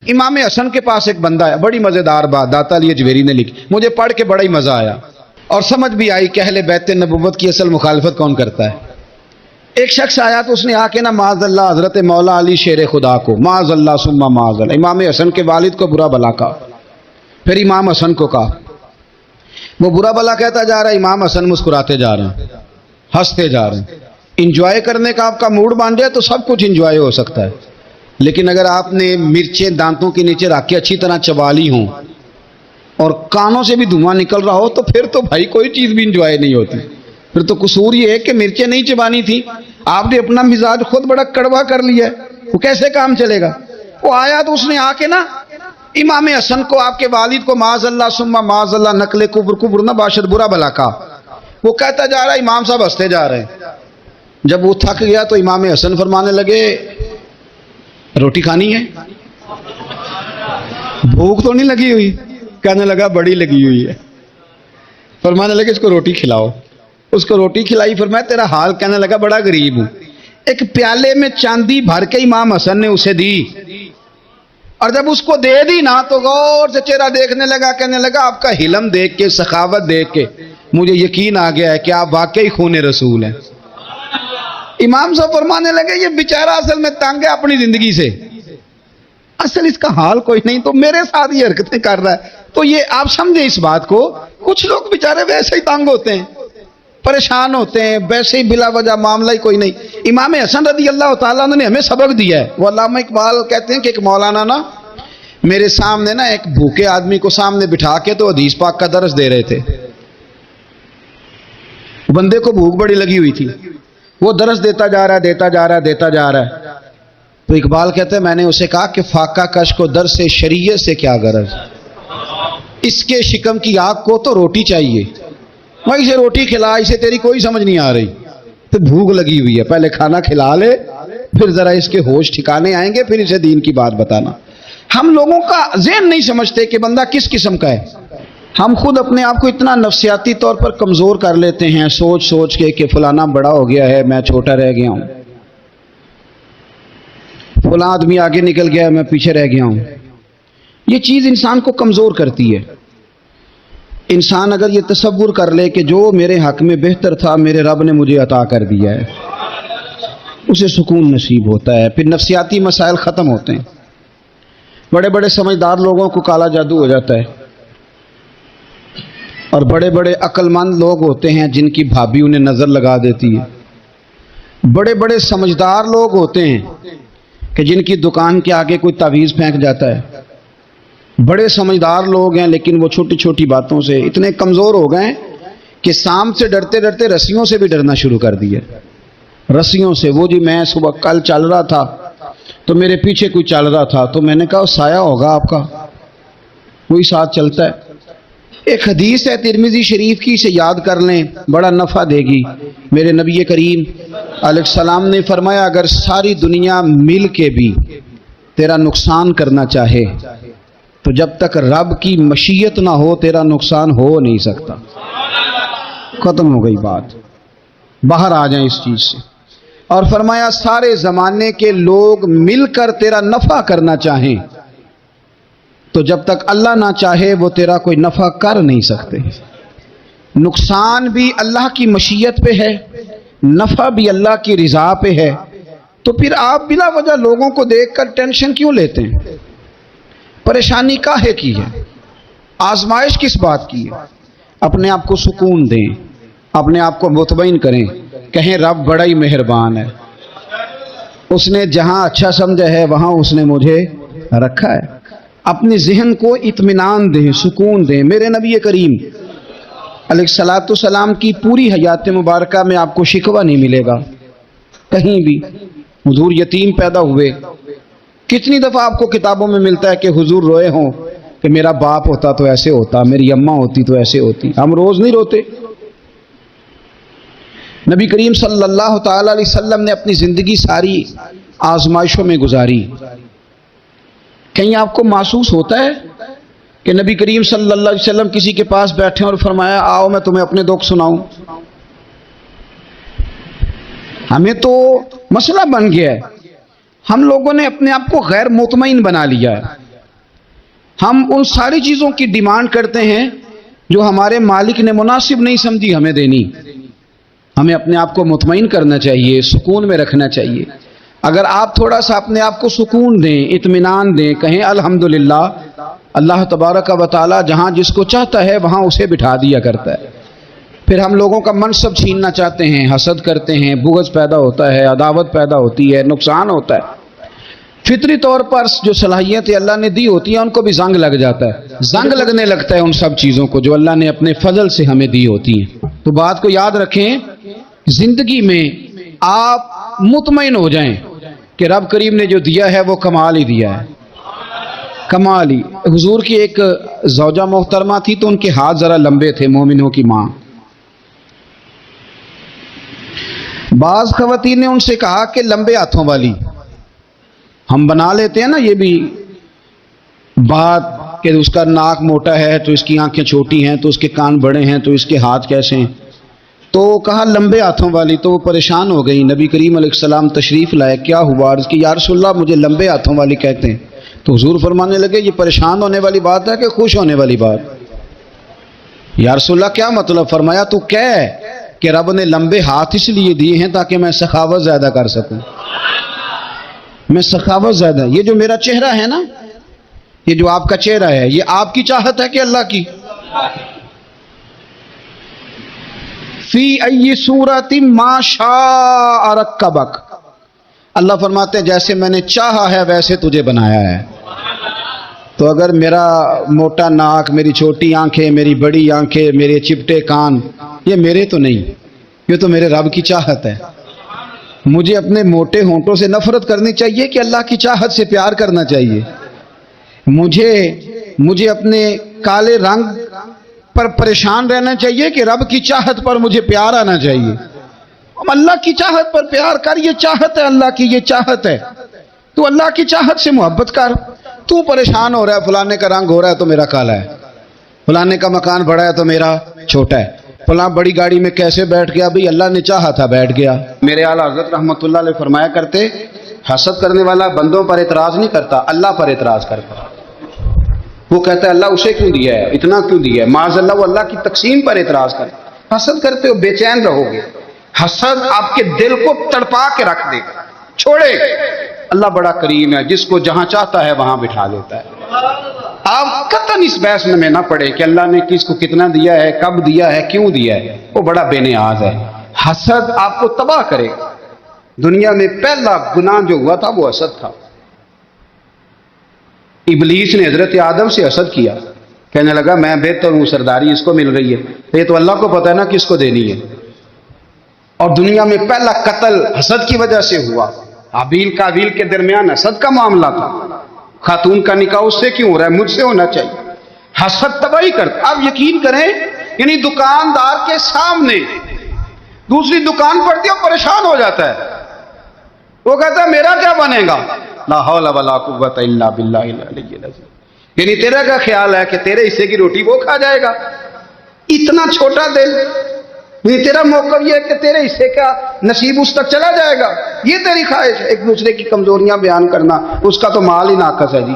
امام حسن کے پاس ایک بندہ ہے، بڑی مزیدار بات داتا علی اجویری نے لکھی، مجھے پڑھ کے بڑا ہی مزہ آیا اور سمجھ بھی آئی کہ اہل بیت نبوت کی اصل مخالفت کون کرتا ہے۔ ایک شخص آیا تو اس نے آ کے نا معاذ اللہ حضرت مولا علی شیر خدا کو، معاذ اللہ ثم معاذ اللہ، امام حسن کے والد کو برا بلا کہا، پھر امام حسن کو کہا، وہ برا بلا کہتا جا رہا ہے، امام حسن مسکراتے جا رہے ہیں، ہنستے جا رہے ہیں۔ انجوائے کرنے کا آپ کا موڈ بن جائے تو سب کچھ انجوائے ہو سکتا ہے، لیکن اگر آپ نے مرچیں دانتوں کے نیچے رکھ کے اچھی طرح چبا لی ہوں اور کانوں سے بھی دھواں نکل رہا ہو تو پھر تو بھائی کوئی چیز بھی انجوائے نہیں ہوتی، پھر تو قصور یہ ہے کہ مرچیں نہیں چبانی تھی، آپ نے اپنا مزاج خود بڑا کڑوا کر لیا ہے، وہ کیسے کام چلے گا؟ وہ آیا تو اس نے آ کے نا امام حسن کو، آپ کے والد کو معاذ اللہ ثم معاذ اللہ نقل کفر نہ باشد برا بلا کہا۔ وہ کہتا جا رہا ہے، امام صاحب ہنستے جا رہے ہیں۔ جب وہ تھک گیا تو امام حسن فرمانے لگے، روٹی کھانی ہے؟ بھوک تو نہیں لگی ہوئی؟ کہنے لگا بڑی لگی ہوئی ہے۔ فرمانے لگے اس کو روٹی کھلاؤ، اس کو روٹی کھلائی، فرمایا تیرا حال؟ کہنے لگا بڑا غریب ہوں۔ ایک پیالے میں چاندی بھر کے امام حسن نے اسے دی، اور جب اس کو دے دی نا تو غور سے چہرہ دیکھنے لگا، کہنے لگا آپ کا حلم دیکھ کے، سخاوت دیکھ کے مجھے یقین آ گیا ہے کہ آپ واقعی خون رسول ہیں۔ امام صاحب فرمانے لگے یہ بیچارہ اصل میں تنگ ہے اپنی زندگی سے، اصل اس کا حال کوئی نہیں تو میرے ساتھ یہ حرکتیں کر رہا ہے۔ تو یہ آپ سمجھیں اس بات کو، کچھ لوگ بیچارے ویسے ہی تنگ ہوتے ہیں، پریشان ہوتے ہیں، ویسے ہی بلا وجہ معاملہ ہی کوئی نہیں۔ امام حسن رضی اللہ تعالیٰ عنہ نے ہمیں سبق دیا ہے۔ وہ علامہ اقبال کہتے ہیں کہ ایک مولانا نا میرے سامنے نا ایک بھوکے آدمی کو سامنے بٹھا کے تو حدیث پاک کا درس دے رہے تھے۔ بندے کو بھوک بڑی لگی ہوئی تھی، وہ درس دیتا جا رہا ہے۔ تو اقبال کہتے ہیں میں نے اسے کہا کہ فاقہ کش کو درس شریعت سے کیا غرض، اس کے شکم کی آگ کو تو روٹی چاہیے، میں اسے روٹی کھلا، اسے تیری کوئی سمجھ نہیں آ رہی، تو بھوک لگی ہوئی ہے، پہلے کھانا کھلا لے، پھر ذرا اس کے ہوش ٹھکانے آئیں گے، پھر اسے دین کی بات بتانا۔ ہم لوگوں کا ذہن نہیں سمجھتے کہ بندہ کس قسم کا ہے۔ ہم خود اپنے آپ کو اتنا نفسیاتی طور پر کمزور کر لیتے ہیں، سوچ سوچ کے کہ فلانا بڑا ہو گیا ہے، میں چھوٹا رہ گیا ہوں، فلاں آدمی آگے نکل گیا ہے، میں پیچھے رہ گیا ہوں۔ یہ چیز انسان کو کمزور کرتی ہے۔ انسان اگر یہ تصور کر لے کہ جو میرے حق میں بہتر تھا میرے رب نے مجھے عطا کر دیا ہے، اسے سکون نصیب ہوتا ہے، پھر نفسیاتی مسائل ختم ہوتے ہیں۔ بڑے بڑے سمجھدار لوگوں کو کالا جادو ہو جاتا ہے، اور بڑے بڑے عقل مند لوگ ہوتے ہیں جن کی بھابھی انہیں نظر لگا دیتی ہے۔ بڑے بڑے سمجھدار لوگ ہوتے ہیں کہ جن کی دکان کے آگے کوئی تعویذ پھینک جاتا ہے۔ بڑے سمجھدار لوگ ہیں لیکن وہ چھوٹی چھوٹی باتوں سے اتنے کمزور ہو گئے کہ سانپ سے ڈرتے ڈرتے رسیوں سے بھی ڈرنا شروع کر دیا۔ رسیوں سے، وہ جی میں صبح کل چل رہا تھا تو میرے پیچھے کوئی چل رہا تھا تو میں نے کہا سایہ ہوگا آپ کا، وہی ساتھ چلتا ہے۔ ایک حدیث ہے ترمذی شریف کی، اسے یاد کر لیں، بڑا نفع دے گی۔ میرے نبی کریم علیہ السلام نے فرمایا اگر ساری دنیا مل کے بھی تیرا نقصان کرنا چاہے تو جب تک رب کی مشیت نہ ہو تیرا نقصان ہو نہیں سکتا۔ ختم ہو گئی بات، باہر آ جائیں اس چیز سے۔ اور فرمایا سارے زمانے کے لوگ مل کر تیرا نفع کرنا چاہیں تو جب تک اللہ نہ چاہے وہ تیرا کوئی نفع کر نہیں سکتے۔ نقصان بھی اللہ کی مشیت پہ ہے، نفع بھی اللہ کی رضا پہ ہے، تو پھر آپ بلا وجہ لوگوں کو دیکھ کر ٹینشن کیوں لیتے ہیں؟ پریشانی کاہے کی ہے؟ آزمائش کس بات کی ہے؟ اپنے آپ کو سکون دیں، اپنے آپ کو مطمئن کریں، کہیں رب بڑا ہی مہربان ہے، اس نے جہاں اچھا سمجھا ہے وہاں اس نے مجھے رکھا ہے۔ اپنے ذہن کو اطمینان دیں، سکون دیں۔ میرے نبی کریم علیہ الصلوۃ والسلام کی پوری حیات مبارکہ میں آپ کو شکوہ نہیں ملے گا کہیں بھی۔ حضور یتیم پیدا ہوئے، کتنی دفعہ آپ کو کتابوں میں ملتا ہے کہ حضور روئے ہوں کہ میرا باپ ہوتا تو ایسے ہوتا، میری اماں ہوتی تو ایسے ہوتی۔ ہم روز نہیں روتے۔ نبی کریم صلی اللہ تعالی علیہ وسلم نے اپنی زندگی ساری آزمائشوں میں گزاری۔ کہیں آپ کو محسوس ہوتا ہے کہ نبی کریم صلی اللہ علیہ وسلم کسی کے پاس بیٹھے اور فرمایا آؤ میں تمہیں اپنے دکھ سناؤں؟ ہمیں تو مسئلہ بن گیا ہے، ہم لوگوں نے اپنے آپ کو غیر مطمئن بنا لیا ہے۔ ہم ان ساری چیزوں کی ڈیمانڈ کرتے ہیں جو ہمارے مالک نے مناسب نہیں سمجھی ہمیں دینی۔ ہمیں اپنے آپ کو مطمئن کرنا چاہیے، سکون میں رکھنا چاہیے۔ اگر آپ تھوڑا سا اپنے آپ کو سکون دیں، اطمینان دیں، کہیں الحمدللہ، اللہ تبارک و تعالی جہاں جس کو چاہتا ہے وہاں اسے بٹھا دیا کرتا ہے۔ پھر ہم لوگوں کا منصب چھیننا چاہتے ہیں، حسد کرتے ہیں، بغض پیدا ہوتا ہے، عداوت پیدا ہوتی ہے، نقصان ہوتا ہے۔ فطری طور پر جو صلاحیتیں اللہ نے دی ہوتی ہیں ان کو بھی زنگ لگ جاتا ہے، زنگ لگنے لگتا ہے ان سب چیزوں کو جو اللہ نے اپنے فضل سے ہمیں دی ہوتی ہیں۔ تو بات کو یاد رکھیں، زندگی میں آپ مطمئن ہو جائیں کہ رب کریم نے جو دیا ہے وہ کمال ہی دیا ہے، کمال ہی۔ حضور کی ایک زوجہ محترمہ تھی تو ان کے ہاتھ ذرا لمبے تھے، مومنوں کی ماں۔ بعض خواتین نے ان سے کہا کہ لمبے ہاتھوں والی، ہم بنا لیتے ہیں نا یہ بھی بات کہ اس کا ناک موٹا ہے تو اس کی آنکھیں چھوٹی ہیں تو اس کے کان بڑے ہیں تو اس کے ہاتھ کیسے ہیں، تو کہا لمبے ہاتھوں والی۔ تو وہ پریشان ہو گئی، نبی کریم علیہ السلام تشریف لائے، کیا ہوا؟ عرض کی یا رسول اللہ مجھے لمبے ہاتھوں والی کہتے ہیں۔ تو حضور فرمانے لگے یہ پریشان ہونے والی بات ہے کہ خوش ہونے والی بات؟ یا رسول اللہ کیا مطلب؟ فرمایا تو کہہ کہ رب نے لمبے ہاتھ اس لیے دیے ہیں تاکہ میں سخاوت زیادہ کر سکوں، میں سخاوت زیادہ۔ یہ جو میرا چہرہ ہے نا، یہ جو آپ کا چہرہ ہے، یہ آپ کی چاہت ہے کہ اللہ کی؟ فی ای صورت ما شاء رکبک، اللہ فرماتے ہیں جیسے میں نے چاہا ہے ویسے تجھے بنایا ہے۔ تو اگر میرا موٹا ناک، میری چھوٹی آنکھیں، میری بڑی آنکھیں، میرے چپٹے کان، یہ میرے تو نہیں، یہ تو میرے رب کی چاہت ہے۔ مجھے اپنے موٹے ہونٹوں سے نفرت کرنی چاہیے کہ اللہ کی چاہت سے پیار کرنا چاہیے؟ مجھے اپنے کالے رنگ پر پریشان رہنا چاہیے کہ رب کی چاہت پر مجھے پیار آنا چاہیے؟ اللہ کی چاہت پر پیار کر، یہ چاہت ہے اللہ کی، یہ چاہت ہے۔ تو اللہ کی چاہت سے محبت کر۔ تو پریشان ہو رہا ہے فلانے کا رنگ ہو رہا ہے تو میرا کالا ہے، فلانے کا مکان بڑا ہے تو میرا چھوٹا ہے، فلاں بڑی گاڑی میں کیسے بیٹھ گیا؟ بھئی اللہ نے چاہا تھا بیٹھ گیا۔ میرے اعلیٰ حضرت رحمۃ اللہ علیہ فرمایا کرتے، حسد کرنے والا بندوں پر اعتراض نہیں کرتا، اللہ پر اعتراض کرتا۔ وہ کہتا ہے اللہ اسے کیوں دیا ہے، اتنا کیوں دیا ہے، معاذ اللہ وہ اللہ کی تقسیم پر اعتراض کرتا۔ حسد کرتے ہو بے چین رہو گے، حسد آپ کے دل کو تڑپا کے رکھ دے گا، چھوڑے۔ اللہ بڑا کریم ہے، جس کو جہاں چاہتا ہے وہاں بٹھا دیتا ہے۔ آپ قطعاً اس بحث میں نہ پڑے کہ اللہ نے کس کو کتنا دیا ہے، کب دیا ہے، کیوں دیا ہے، وہ بڑا بے نیاز ہے۔ حسد آپ کو تباہ کرے گا۔ دنیا میں پہلا گناہ جو ہوا تھا وہ حسد تھا۔ ابلیس نے حضرت آدم سے حسد کیا، کہنے لگا میں بہتر ہوں، سرداری اس کو مل رہی ہے، یہ تو اللہ کو پتہ ہے نا کس کو دینی ہے۔ اور دنیا میں پہلا قتل حسد کی وجہ سے ہوا۔ حابیل قابیل کے درمیان حسد کا معاملہ تھا، خاتون کا نکاح اس سے کیوں ہو رہا ہے، مجھ سے ہونا چاہیے۔ حسد تباہی کرتا۔ آپ یقین کریں، یعنی دکاندار کے سامنے دوسری دکان پڑتی ہے اور پریشان ہو جاتا ہے، وہ کہتا ہے میرا کیا بنے گا؟ لا حول ولا قوت الا باللہ العلی العظیم۔ یعنی تیرا کیا خیال ہے کہ تیرے حصے کی روٹی وہ کھا جائے گا؟ اتنا چھوٹا دل۔ نہیں، تیرا موقف یہ ہے کہ تیرے حصے کا نصیب اس تک چلا جائے گا، یہ تیری خواہش ہے۔ ایک دوسرے کی کمزوریاں بیان کرنا، اس کا تو مال ہی ناقص ہے جی،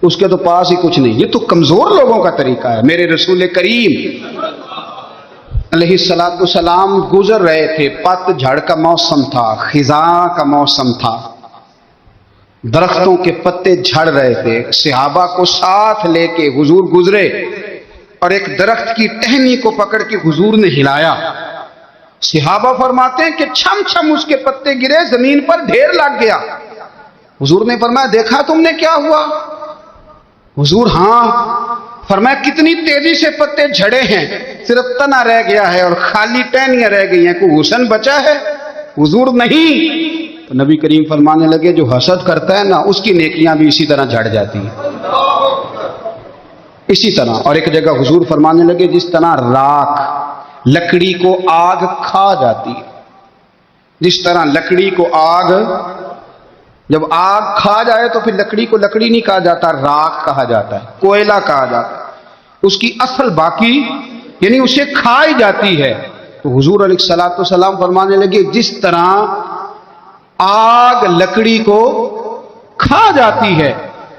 اس کے تو پاس ہی کچھ نہیں، یہ تو کمزور لوگوں کا طریقہ ہے۔ میرے رسول کریم علیہ السلام گزر رہے تھے، پت جھڑ کا موسم تھا، خزاں کا موسم تھا، درختوں کے پتے جھڑ رہے تھے، صحابہ کو ساتھ لے کے حضور گزرے اور ایک درخت کی ٹہنی کو پکڑ کے حضور نے ہلایا۔ صحابہ فرماتے ہیں کہ چھم چھم اس کے پتے گرے، زمین پر ڈھیر لگ گیا۔ حضور نے فرمایا دیکھا تم نے کیا ہوا؟ حضور ہاں۔ فرمایا کتنی تیزی سے پتے جھڑے ہیں، صرف تنا رہ گیا ہے اور خالی ٹہنیاں رہ گئی ہیں، کوئی حسن بچا ہے؟ حضور نہیں۔ تو نبی کریم فرمانے لگے جو حسد کرتا ہے نا اس کی نیکیاں بھی اسی طرح جھڑ جاتی ہیں، اسی طرح۔ اور ایک جگہ حضور فرمانے لگے جس طرح راکھ لکڑی کو آگ کھا جاتی ہے، جس طرح لکڑی کو آگ، جب آگ کھا جائے تو پھر لکڑی کو لکڑی نہیں کہا جاتا، راکھ کہا جاتا ہے، کوئلہ کہا جاتا ہے، اس کی اصل باقی یعنی اسے کھائی جاتی ہے۔ تو حضور علیہ السلام فرمانے لگے جس طرح آگ لکڑی کو کھا جاتی ہے،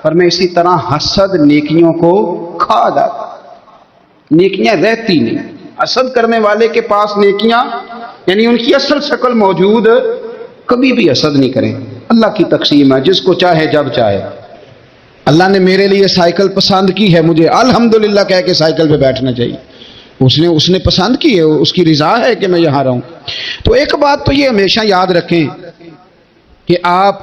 فرمایا اسی طرح حسد نیکیوں کو کھا جاتا، نیکیاں رہتی نہیں۔ حسد کرنے والے کے پاس نیکیاں یعنی ان کی اصل شکل موجود، کبھی بھی حسد نہیں کریں۔ اللہ کی تقسیم ہے، جس کو چاہے جب چاہے۔ اللہ نے میرے لیے سائیکل پسند کی ہے، مجھے الحمدللہ کہہ کے سائیکل پہ بیٹھنا چاہیے۔ اس نے پسند کی ہے، اس کی رضا ہے کہ میں یہاں رہوں۔ تو ایک بات تو یہ ہمیشہ یاد رکھیں کہ آپ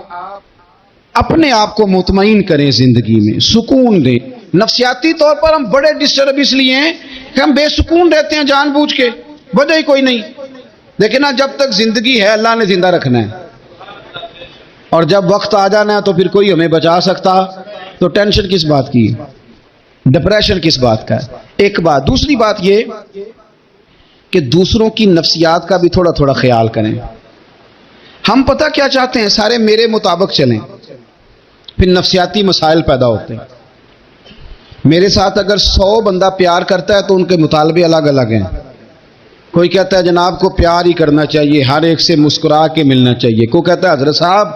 اپنے آپ کو مطمئن کریں، زندگی میں سکون دیں۔ نفسیاتی طور پر ہم بڑے ڈسٹرب اس لیے ہیں کہ ہم بے سکون رہتے ہیں جان بوجھ کے، وجہ ہی کوئی نہیں۔ لیکن جب تک زندگی ہے اللہ نے زندہ رکھنا ہے، اور جب وقت آ جانا ہے تو پھر کوئی ہمیں بچا سکتا، تو ٹینشن کس بات کی، ڈپریشن کس بات کا ہے۔ ایک بات۔ دوسری بات یہ کہ دوسروں کی نفسیات کا بھی تھوڑا تھوڑا خیال کریں۔ ہم پتہ کیا چاہتے ہیں، سارے میرے مطابق چلیں، پھر نفسیاتی مسائل پیدا ہوتے ہیں۔ میرے ساتھ اگر 100 بندہ پیار کرتا ہے تو ان کے مطالبے الگ الگ ہیں۔ کوئی کہتا ہے جناب کو پیار ہی کرنا چاہیے، ہر ایک سے مسکرا کے ملنا چاہیے۔ کوئی کہتا ہے حضرت صاحب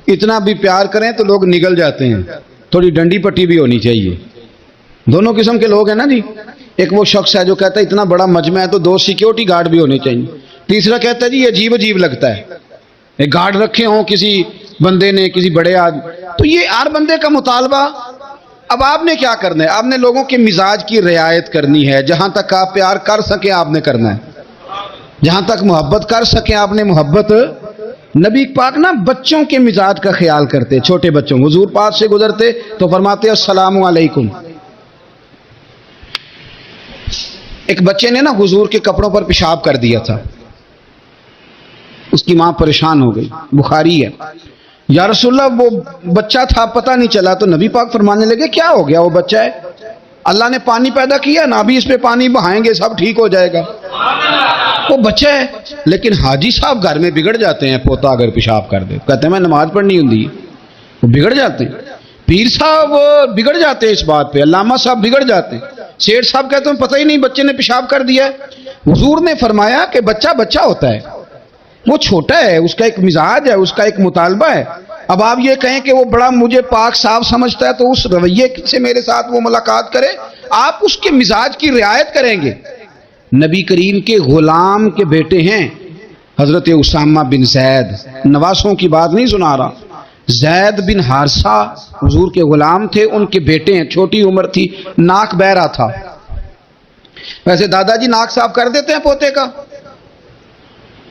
اتنا بھی پیار کریں تو لوگ نگل جاتے ہیں، تھوڑی ڈنڈی پٹی بھی ہونی چاہیے۔ دونوں قسم کے لوگ ہیں نا جی۔ ایک وہ شخص ہے جو کہتا ہے اتنا بڑا مجمع ہے تو 2 سیکیورٹی گارڈ بھی ہونے چاہیے۔ تیسرا کہتا ہے جی یہ عجیب عجیب لگتا ہے، ایک گارڈ رکھے ہوں کسی بندے نے، کسی بڑے آدمی۔ تو یہ ہر بندے کا مطالبہ۔ اب آپ نے کیا کرنا ہے، آپ نے لوگوں کے مزاج کی رعایت کرنی ہے۔ جہاں تک آپ پیار کر سکیں آپ نے کرنا ہے، جہاں تک محبت کر سکیں آپ نے محبت۔ نبی پاک نا بچوں کے مزاج کا خیال کرتے، چھوٹے بچوں، حضور پاک سے گزرتے تو فرماتے السلام علیکم۔ ایک بچے نے نا حضور کے کپڑوں پر پیشاب کر دیا تھا، اس کی ماں پریشان ہو گئی، بخاری ہے۔ یا رسول اللہ وہ بچہ تھا پتہ نہیں چلا، تو نبی پاک فرمانے لگے کیا ہو گیا، وہ بچہ ہے، اللہ نے پانی پیدا کیا نا، ابھی اس پہ پانی بہائیں گے سب ٹھیک ہو جائے گا، وہ بچہ ہے۔ لیکن حاجی صاحب گھر میں بگڑ جاتے ہیں، پوتا اگر پیشاب کر دے کہتے ہیں میں نماز پڑھنی ہوں، وہ بگڑ جاتے ہیں۔ پیر صاحب بگڑ جاتے ہیں اس بات پہ، علامہ صاحب بگڑ جاتے ہیں، سیٹھ صاحب کہتے ہیں پتہ ہی نہیں بچے نے پیشاب کر دیا ہے۔ حضور نے فرمایا کہ بچہ بچہ ہوتا ہے، وہ چھوٹا ہے، اس کا ایک مزاج ہے، اس کا ایک مطالبہ ہے۔ اب آپ یہ کہیں کہ وہ بڑا مجھے پاک صاف سمجھتا ہے تو اس رویے سے میرے ساتھ وہ ملاقات کرے، آپ اس کے مزاج کی رعایت کریں گے۔ نبی کریم کے غلام کے بیٹے ہیں حضرت اسامہ بن زید، نواسوں کی بات نہیں سنا رہا، زید بن حارثہ حضور کے غلام تھے، ان کے بیٹے ہیں، چھوٹی عمر تھی، ناک بہ رہا تھا۔ ویسے دادا جی ناک صاف کر دیتے ہیں پوتے کا،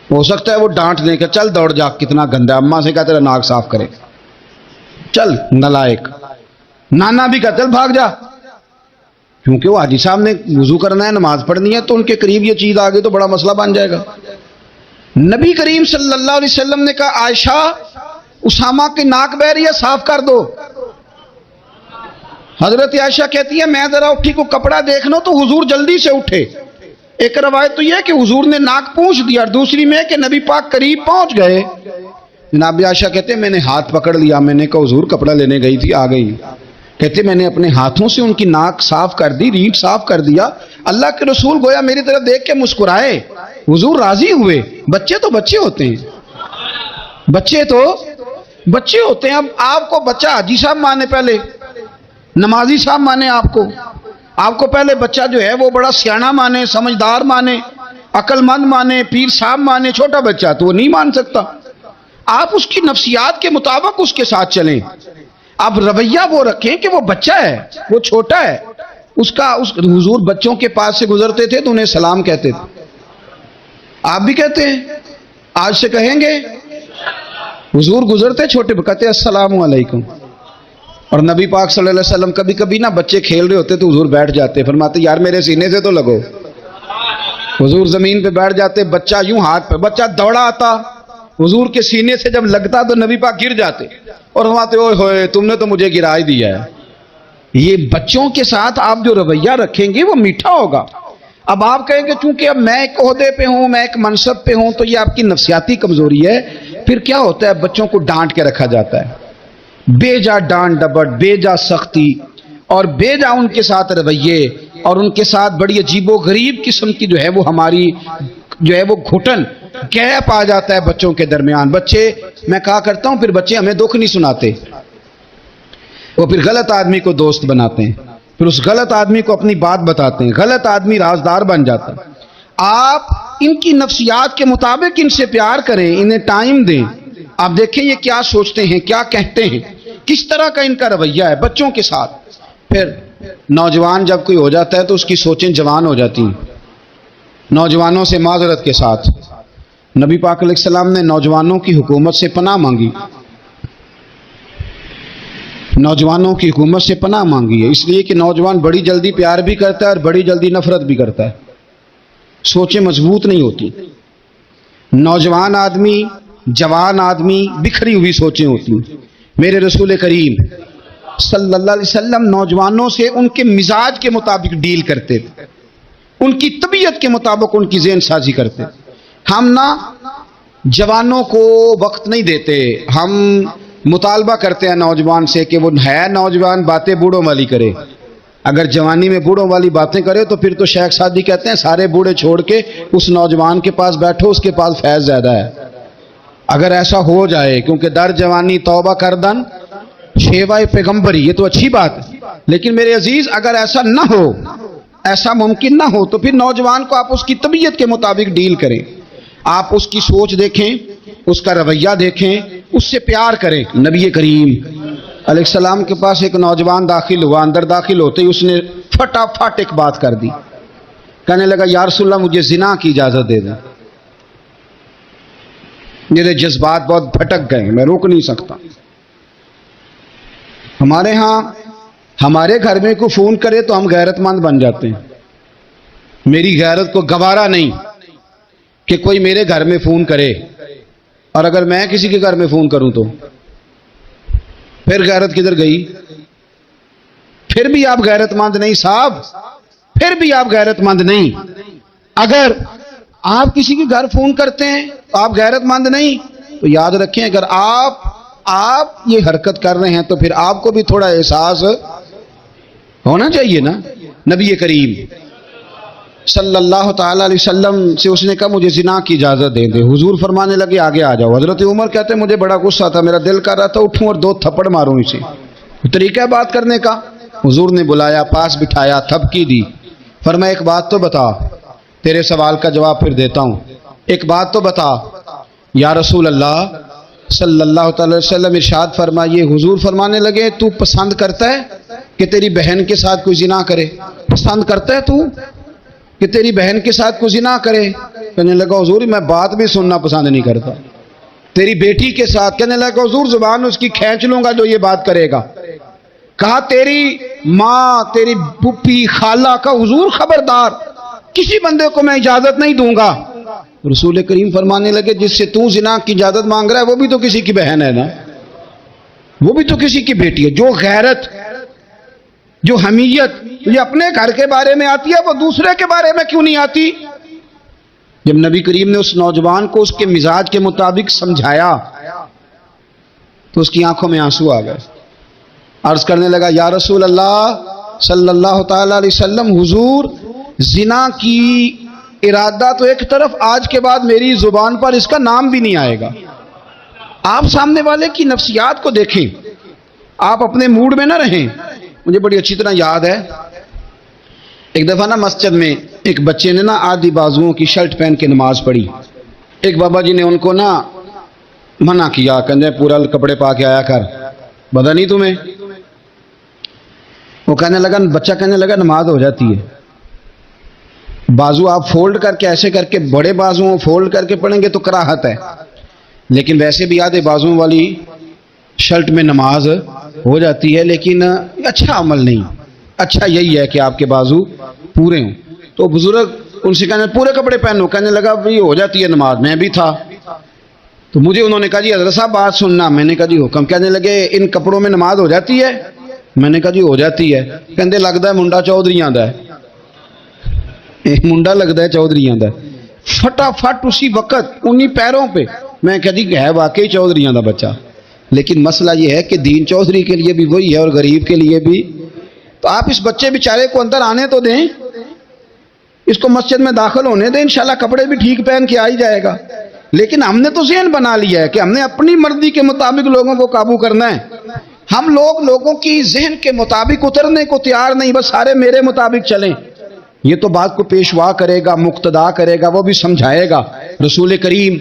ہو سکتا ہے وہ ڈانٹ دیں کہ چل دوڑ جا کتنا گندا، اماں سے کہتے ہیں ناک صاف کرے، چل نالائق، نانا بھی کہتے ہیں بھاگ جا، کیونکہ وہ حاجی صاحب نے وضو کرنا ہے، نماز پڑھنی ہے، تو ان کے قریب یہ چیز آ گئی تو بڑا مسئلہ بن جائے گا۔ نبی کریم صلی اللہ علیہ وسلم نے کہا عائشہ اسامہ کی ناک بہ رہی ہے صاف کر دو۔ حضرت عائشہ کہتی ہے میں ذرا اٹھی کو کپڑا دیکھنا تو حضور جلدی سے اٹھے۔ ایک روایت تو یہ کہ حضور نے ناک پونچھ دیا، اور دوسری میں کہ نبی پاک قریب پہنچ گئے۔ جناب عائشہ کہتے ہیں میں نے ہاتھ پکڑ لیا، میں نے کہا حضور کپڑا لینے گئی تھی آ گئی، کہتے میں نے اپنے ہاتھوں سے ان کی ناک صاف کر دی، ریڑھ صاف کر دیا۔ اللہ کے رسول گویا میری طرف دیکھ کے مسکرائے، حضور راضی ہوئے۔ بچے تو بچے ہوتے ہیں، بچے تو بچے ہوتے ہیں۔ اب آپ کو بچہ حاجی صاحب مانے، پہلے نمازی صاحب مانے، آپ کو پہلے بچہ جو ہے وہ بڑا سیاںہ مانے، سمجھدار مانے، عقل مند مانے، پیر صاحب مانے، چھوٹا بچہ تو وہ نہیں مان سکتا۔ آپ اس کی نفسیات کے مطابق اس کے ساتھ چلیں۔ آپ رویہ وہ رکھیں کہ وہ بچہ ہے، وہ چھوٹا ہے، اس حضور بچوں کے پاس سے گزرتے تھے تو انہیں سلام کہتے تھے، آپ بھی کہتے ہیں، آج سے کہیں گے۔ حضور گزرتے چھوٹے کہتے السلام علیکم۔ اور نبی پاک صلی اللہ علیہ وسلم کبھی کبھی نا بچے کھیل رہے ہوتے تو حضور بیٹھ جاتے، فرماتے یار میرے سینے سے تو لگو۔ حضور زمین پہ بیٹھ جاتے، بچہ یوں ہاتھ پہ، بچہ دوڑا آتا، حضور کے سینے سے جب لگتا تو نبی پاک گر جاتے اور فرماتے اوئے ہوئے تم نے تو مجھے گرا ہی دیا ہے۔ یہ بچوں کے ساتھ آپ جو رویہ رکھیں گے وہ میٹھا ہوگا۔ اب آپ کہیں گے چونکہ اب میں ایک عہدے پہ ہوں، میں ایک منصب پہ ہوں، تو یہ آپ کی نفسیاتی کمزوری ہے۔ پھر کیا ہوتا ہے، بچوں کو ڈانٹ کے رکھا جاتا ہے، بے جا ڈانٹ ڈپٹ، بے جا سختی، اور بے جا ان کے ساتھ رویے، اور ان کے ساتھ بڑی عجیب و غریب قسم کی جو ہے وہ ہماری جو ہے وہ گھٹن گیپ آ جاتا ہے بچوں کے درمیان۔ بچے، میں کہا کرتا ہوں پھر بچے ہمیں دکھ نہیں سناتے، وہ پھر غلط آدمی کو دوست بناتے ہیں، پھر اس غلط آدمی کو اپنی بات بتاتے ہیں، غلط آدمی رازدار بن جاتا ہے۔ آپ ان کی نفسیات کے مطابق ان سے پیار کریں، انہیں ٹائم دیں، آپ دیکھیں یہ کیا سوچتے ہیں، کیا کہتے ہیں، کس طرح کا ان کا رویہ ہے بچوں کے ساتھ۔ پھر نوجوان جب کوئی ہو جاتا ہے تو اس کی سوچیں جوان ہو جاتی ہیں۔ نوجوانوں سے معذرت کے ساتھ نبی پاک علیہ السلام نے نوجوانوں کی حکومت سے پناہ مانگی، نوجوانوں کی حکومت سے پناہ مانگی ہے، اس لیے کہ نوجوان بڑی جلدی پیار بھی کرتا ہے اور بڑی جلدی نفرت بھی کرتا ہے، سوچیں مضبوط نہیں ہوتی۔ نوجوان آدمی، جوان آدمی، بکھری ہوئی سوچیں ہوتی ہیں۔ میرے رسول کریم صلی اللہ علیہ وسلم نوجوانوں سے ان کے مزاج کے مطابق ڈیل کرتے تھے، ان کی طبیعت کے مطابق ان کی ذہن سازی کرتے تھے۔ ہم نہ جوانوں کو وقت نہیں دیتے، ہم مطالبہ کرتے ہیں نوجوان سے کہ وہ ہے نوجوان، باتیں بوڑھوں والی کرے۔ اگر جوانی میں بوڑھوں والی باتیں کرے تو پھر تو شیخ سعدی کہتے ہیں سارے بوڑھے چھوڑ کے اس نوجوان کے پاس بیٹھو، اس کے پاس فیض زیادہ ہے۔ اگر ایسا ہو جائے، کیونکہ در جوانی توبہ کردن شیوائے پیغمبری، یہ تو اچھی بات ہے، لیکن میرے عزیز اگر ایسا نہ ہو، ایسا ممکن نہ ہو، تو پھر نوجوان کو آپ اس کی طبیعت کے مطابق ڈیل کریں، آپ اس کی سوچ دیکھیں، اس کا رویہ دیکھیں، اس سے پیار کریں۔ نبی کریم علیہ السلام کے پاس ایک نوجوان داخل ہوا، اندر داخل ہوتے ہی اس نے فٹافٹ ایک بات کر دی، کہنے لگا یا رسول اللہ مجھے زنا کی اجازت دے دیں، میرے جذبات بہت بھٹک گئے، میں روک نہیں سکتا۔ ہمارے ہاں ہمارے گھر میں کوئی فون کرے تو ہم غیرت مند بن جاتے ہیں، میری غیرت کو گوارا نہیں کہ کوئی میرے گھر میں فون کرے، اور اگر میں کسی کے گھر میں فون کروں تو پھر غیرت کدھر گئی؟ پھر بھی آپ غیرت مند نہیں صاحب، پھر بھی آپ غیرت مند نہیں۔ اگر آپ کسی کے گھر فون کرتے ہیں تو آپ غیرت مند نہیں، تو یاد رکھیں اگر آپ یہ حرکت کر رہے ہیں تو پھر آپ کو بھی تھوڑا احساس ہونا چاہیے نا۔ نبی کریم صلی اللہ تعالی علیہ وسلم سے اس نے کہا مجھے زنا کی اجازت دے دے، حضور فرمانے لگے آگے آ جاؤ۔ حضرت عمر کہتے مجھے بڑا غصہ تھا، میرا دل کر رہا تھا اٹھوں اور 2 تھپڑ ماروں اسے، طریقہ بات کرنے کا۔ حضور نے بلایا، پاس بٹھایا، تھپکی دی، فرمایا ایک بات تو بتا، تیرے سوال کا جواب پھر دیتا ہوں، ایک بات تو بتا۔ یا رسول اللہ صلی اللہ تعالی وسلم ارشاد فرمائیے، حضور فرمانے لگے تو پسند کرتا ہے کہ تیری بہن کے ساتھ کوئی زنا کرے؟ پسند کرتا ہے تو کہ تیری بہن کے ساتھ کوئی زنا کرے؟ کہنے لگا حضور میں بات بھی سننا پسند نہیں کرتا۔ تیری بیٹی کے ساتھ؟ کہنے لگا حضور زبان اس کی کھینچ لوں گا جو یہ بات کرے گا۔ کہا تیری ماں، تیری پھوپھی، خالہ کا؟ حضور خبردار، کسی بندے کو میں اجازت نہیں دوں گا۔ رسول کریم فرمانے لگے جس سے تو زنا کی اجازت مانگ رہا ہے وہ بھی تو کسی کی بہن ہے نا، وہ بھی تو کسی کی بیٹی ہے۔ جو غیرت، جو حمیت یہ اپنے گھر کے بارے میں آتی ہے وہ دوسرے کے بارے میں کیوں نہیں آتی؟ جب نبی کریم نے اس نوجوان کو اس کے مزاج کے مطابق سمجھایا تو اس کی آنکھوں میں آنسو آ گئے، عرض کرنے لگا یا رسول اللہ صلی اللہ تعالی علیہ وسلم، حضور زنا کی ارادہ تو ایک طرف، آج کے بعد میری زبان پر اس کا نام بھی نہیں آئے گا۔ آپ سامنے والے کی نفسیات کو دیکھیں، آپ اپنے موڈ میں نہ رہیں۔ مجھے بڑی اچھی طرح یاد ہے ایک دفعہ نا مسجد میں ایک بچے نے نا آدھی بازوؤں کی شرٹ پہن کے نماز پڑھی، ایک بابا جی نے ان کو نا منع کیا، کہنے پورا کپڑے پا کے آیا کر، پتہ نہیں تمہیں؟ وہ کہنے لگا، بچہ کہنے لگا نماز ہو جاتی ہے، بازو آپ فولڈ کر کے ایسے کر کے، بڑے بازو فولڈ کر کے پڑھیں گے تو کراہت ہے، لیکن ویسے بھی آدھے بازو والی شرٹ میں نماز ہو جاتی ہے، لیکن اچھا عمل نہیں، اچھا یہی ہے کہ آپ کے بازو پورے ہوں۔ تو بزرگ ان سے کہنے پورے کپڑے پہنو، کہنے لگا بھئی ہو جاتی ہے نماز، میں بھی تھا تو مجھے انہوں نے کہا جی حضرت صاحب بات سننا، میں نے کہا جی حکم۔ کہنے لگے ان کپڑوں میں نماز ہو جاتی ہے؟ میں نے کہا جی ہو جاتی ہے۔ کہندے لگتا ہے منڈا چودھریاں دا ہے، منڈا لگتا ہے چودھریاں دا، فٹافٹ اسی وقت انہی پیروں پہ میں کہا جی ہے واقعی چودھریاں دا بچہ، لیکن مسئلہ یہ ہے کہ دین چودھری کے لیے بھی وہی ہے اور غریب کے لیے بھی، تو آپ اس بچے بیچارے کو اندر آنے تو دیں، اس کو مسجد میں داخل ہونے دیں، انشاءاللہ کپڑے بھی ٹھیک پہن کے آ ہی جائے گا۔ لیکن ہم نے تو ذہن بنا لیا ہے کہ ہم نے اپنی مرضی کے مطابق لوگوں کو قابو کرنا ہے، ہم لوگ لوگوں کی ذہن کے مطابق اترنے کو تیار نہیں، بس سارے میرے مطابق چلیں. یہ تو بات کو پیشوا کرے گا، مقتدا کرے گا، وہ بھی سمجھائے گا. رسول کریم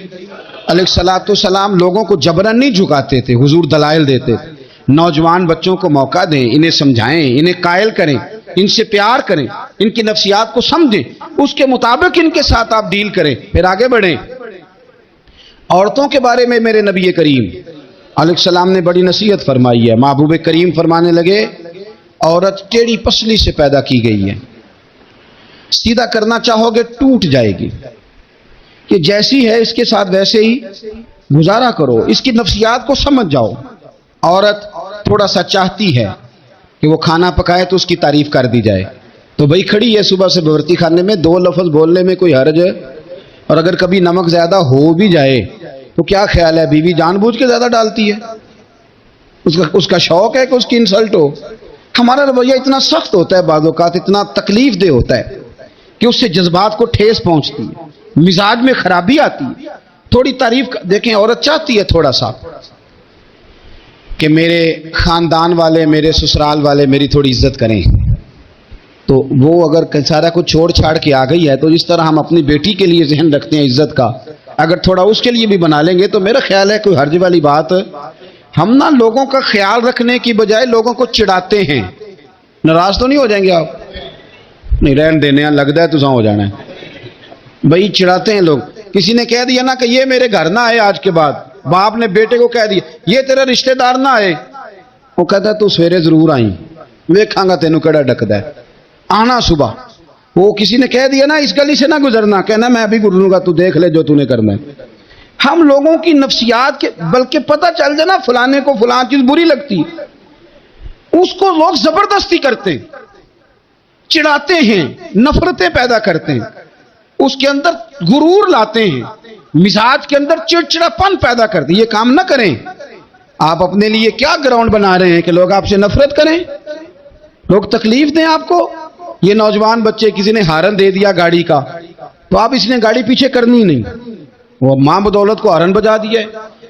علیہ الصلوۃ والسلام لوگوں کو جبرن نہیں جھکاتے تھے، حضور دلائل دیتے تھے. نوجوان بچوں کو موقع دیں، انہیں سمجھائیں، انہیں قائل کریں، ان سے پیار کریں، ان کی نفسیات کو سمجھیں، اس کے مطابق ان کے ساتھ آپ ڈیل کریں، پھر آگے بڑھیں. عورتوں کے بارے میں میرے نبی کریم علیہ السلام نے بڑی نصیحت فرمائی ہے. محبوب کریم فرمانے لگے عورت ٹیڑھی پسلی سے پیدا کی گئی ہے، سیدھا کرنا چاہو گے ٹوٹ جائے گی، کہ جیسی ہے اس کے ساتھ ویسے ہی گزارا کرو، اس کی نفسیات کو سمجھ جاؤ. عورت تھوڑا سا چاہتی ہے کہ وہ کھانا پکائے تو اس کی تعریف کر دی جائے، تو بھئی کھڑی ہے صبح سے بورتی خانے میں، 2 لفظ بولنے میں کوئی حرج ہے؟ اور اگر کبھی نمک زیادہ ہو بھی جائے تو کیا خیال ہے، بیوی جان بوجھ کے زیادہ ڈالتی ہے؟ اس کا شوق ہے کہ اس کی انسلٹ ہو؟ ہمارا رویہ اتنا سخت ہوتا ہے، بعض اوقات اتنا تکلیف دہ ہوتا ہے کہ اس سے جذبات کو ٹھیس پہنچتی ہے، مزاج میں خرابی آتی ہے. تھوڑی تعریف دیکھیں، عورت چاہتی ہے تھوڑا سا کہ میرے خاندان والے، میرے سسرال والے میری تھوڑی عزت کریں، تو وہ اگر سارا کچھ چھوڑ چھاڑ کے آ گئی ہے تو جس طرح ہم اپنی بیٹی کے لیے ذہن رکھتے ہیں عزت کا، اگر تھوڑا اس کے لیے بھی بنا لیں گے تو میرا خیال ہے کوئی حرج والی بات. ہم نا لوگوں کا خیال رکھنے کی بجائے لوگوں کو چڑھاتے ہیں. ناراض تو نہیں ہو جائیں گے آپ؟ نہیں، رہن دینے ہیں، لگتا ہے تو ہو جانا ہے. بھائی چڑھاتے ہیں لوگ. کسی نے کہہ دیا نا کہ یہ میرے گھر نہ آئے آج کے بعد، باپ نے بیٹے کو کہہ دیا یہ تیرا رشتہ دار نہ آئے، وہ کہتا ہے تو سویرے ضرور آئی، ویکھاں گا تینوں کیڑا ڈکدا ہے، آنا صبح. وہ کسی نے کہہ دیا نا اس گلی سے نہ گزرنا، کہنا میں ابھی گزروں گا، تو دیکھ لے جو تو نے کرنا ہے. ہم لوگوں کی نفسیات کے بلکہ پتہ چل جائے نا فلانے کو فلان چیز بری لگتی ہے، اس کو لوگ زبردستی کرتے ہیں، چڑھاتے ہیں، نفرتیں پیدا کرتے ہیں، اس کے اندر غرور لاتے ہیں، مزاج کے اندر چڑچڑا پن پیدا کرتے ہیں. یہ کام نہ کریں. آپ اپنے لیے کیا گراؤنڈ بنا رہے ہیں کہ لوگ آپ سے نفرت کریں، لوگ تکلیف دیں آپ کو؟ یہ نوجوان بچے کسی نے ہارن دے دیا گاڑی کا، تو آپ اس نے گاڑی پیچھے کرنی نہیں، وہ ماں بدولت کو ہارن بجا دیا ہے.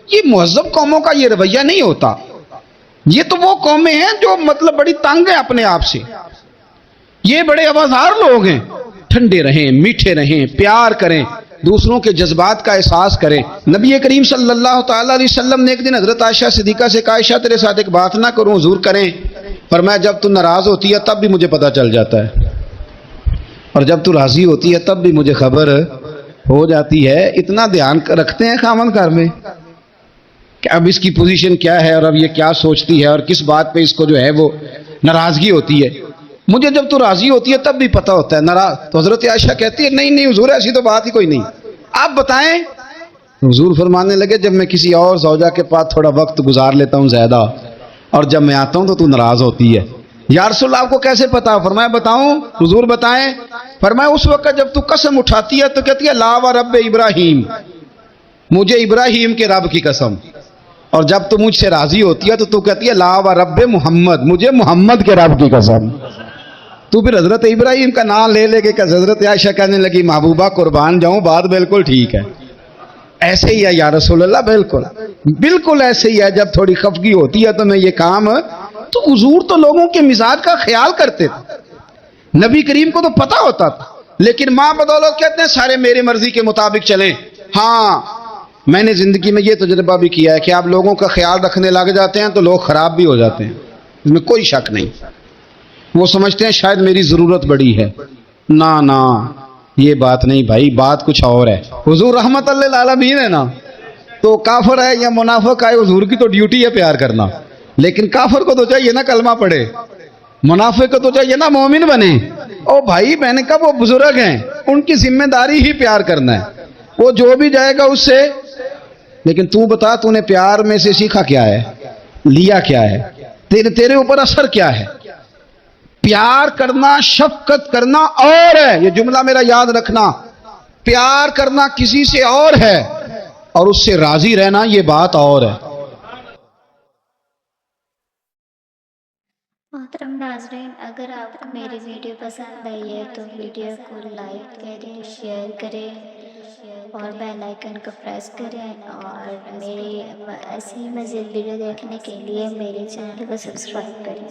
یہ مہذب قوموں کا یہ رویہ نہیں ہوتا. یہ تو وہ قومیں ہیں جو مطلب بڑی تنگ ہیں اپنے آپ سے، یہ بڑے آوازار لوگ ہیں. ٹھنڈے رہیں، میٹھے رہیں، پیار کریں، دوسروں کے جذبات کا احساس کریں. نبی کریم صلی اللہ تعالی علیہ وسلم نے ایک دن حضرت عائشہ صدیقہ سے کہا عائشہ تیرے ساتھ ایک بات نہ کروں، حضور کریں. فرمایا جب تو ناراض ہوتی ہے تب بھی مجھے پتہ چل جاتا ہے، اور جب تو راضی ہوتی ہے تب بھی مجھے خبر ہو جاتی ہے. اتنا دھیان رکھتے ہیں خامن گھر میں کہ اب اس کی پوزیشن کیا ہے اور اب یہ کیا سوچتی ہے اور کس بات پہ اس کو جو ہے وہ ناراضگی ہوتی ہے. مجھے جب تو راضی ہوتی ہے تب بھی پتہ ہوتا ہے ناراض. تو حضرت عائشہ کہتی ہے نہیں نہیں حضور ایسی تو بات ہی کوئی نہیں، آپ بتائیں. حضور فرمانے لگے جب میں کسی اور زوجہ کے پاس تھوڑا وقت گزار لیتا ہوں زیادہ، اور جب میں آتا ہوں تو ناراض ہوتی ہے. یا رسول اللہ آپ کو کیسے پتا؟ فرمایا بتاؤں؟ حضور بتائیں. فرمایا اس وقت جب تو قسم اٹھاتی ہے تو کہتی ہے لا و رب ابراہیم، مجھے ابراہیم کے رب کی قسم. اور جب تو مجھ سے راضی ہوتی ہے تو کہتی ہے لا و رب محمد، مجھے محمد کے رب کی قسم. تو پھر حضرت ابراہیم کا نام لے لے کے کہ حضرت عائشہ کہنے لگی محبوبہ قربان جاؤں، بات بالکل ٹھیک ہے. ایسے ہی ہے یا رسول اللہ، بالکل بالکل ایسے ہی ہے. جب تھوڑی خفگی ہوتی ہے تو میں یہ کام، تو حضور تو لوگوں کے مزاج کا خیال کرتے تھے، نبی کریم کو تو پتہ ہوتا تھا. لیکن ماں بدولت کہتے ہیں سارے میرے مرضی کے مطابق چلیں. ہاں میں نے زندگی میں یہ تجربہ بھی کیا ہے کہ آپ لوگوں کا خیال رکھنے لگ جاتے ہیں تو لوگ خراب بھی ہو جاتے ہیں، اس میں کوئی شک نہیں. وہ سمجھتے ہیں شاید میری ضرورت بڑی ہے. نہ یہ بات نہیں بھائی، بات کچھ اور ہے. حضور رحمت اللہ للعالمین ہے نا، تو کافر ہے یا منافق ہے حضور کی تو ڈیوٹی ہے پیار کرنا. لیکن کافر کو تو چاہیے نا کلمہ پڑھے، منافق کو تو چاہیے نا مومن بنے. او بھائی میں نے کہا وہ بزرگ ہیں، ان کی ذمہ داری ہی پیار کرنا ہے، وہ جو بھی جائے گا اس سے. لیکن تو بتا تو نے پیار میں سے سیکھا کیا ہے، لیا کیا ہے، تیرے اوپر اثر کیا ہے؟ پیار کرنا، شفقت کرنا اور ہے، یہ جملہ میرا یاد رکھنا. پیار کرنا کسی سے اور ہے اور اس سے راضی رہنا یہ بات اور ہے. محترم ناظرین، اگر آپ کو میری ویڈیو پسند آئی ہے تو ویڈیو کو لائک کریں، شیئر کریں اور بیل آئیکن کو پریس کریں، اور میری ایسی ہی مزید ویڈیو دیکھنے کے لیے میرے چینل کو سبسکرائب کریں.